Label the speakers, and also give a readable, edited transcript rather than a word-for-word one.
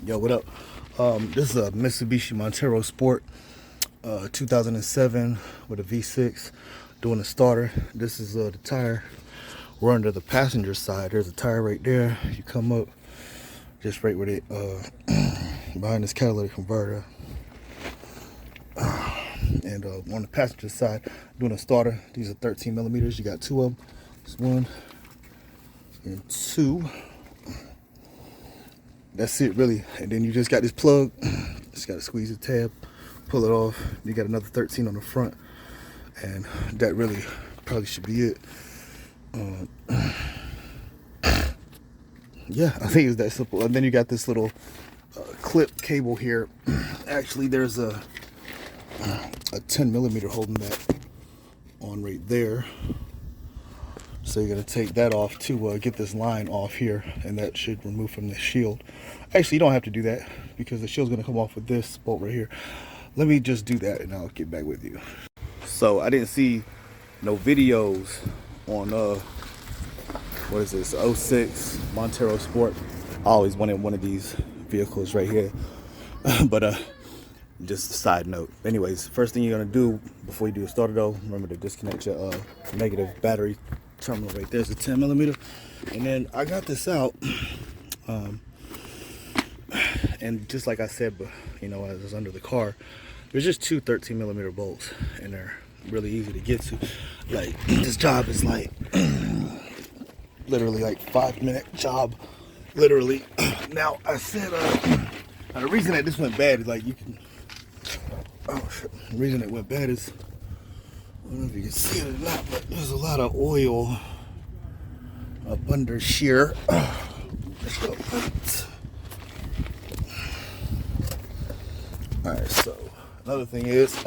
Speaker 1: Yo, what up? This is a Mitsubishi Montero Sport 2007 with a V6 doing a starter. This is the tire. We're under the passenger side. There's a tire right there. You come up just right with it behind this catalytic converter. And on the passenger side, doing a starter. These are 13 millimeters. You got two of them. This one and two. That's it, really. And then you just got this plug. Just got to squeeze the tab, pull it off. You got another 13 on the front, and that really probably should be it. Yeah, I think it's that simple. And then you got this little clip cable here. Actually, there's a 10 millimeter holding that on right there. So you're going to take that off to get this line off here, and that should remove from the shield. Actually, you don't have to do that because the shield's going to come off with this bolt right here. Let me just do that and I'll get back with you. So I didn't see no videos on what is this, 06 Montero Sport. I always wanted one of these vehicles right here. But just a side note. Anyways, first thing you're going to do before you do a starter though, remember to disconnect your negative battery terminal right there. It's a 10 millimeter. And then I got this out. And just like I said, but you know, as I was under the car, there's just two 13 millimeter bolts, and they're really easy to get to. Like, this job is like literally like 5-minute job, literally. Now I said the reason that this went bad is like you can, oh shit, the reason it went bad is, I don't know if you can see it or not, but there's a lot of oil up under here. Let's go. Alright, so another thing is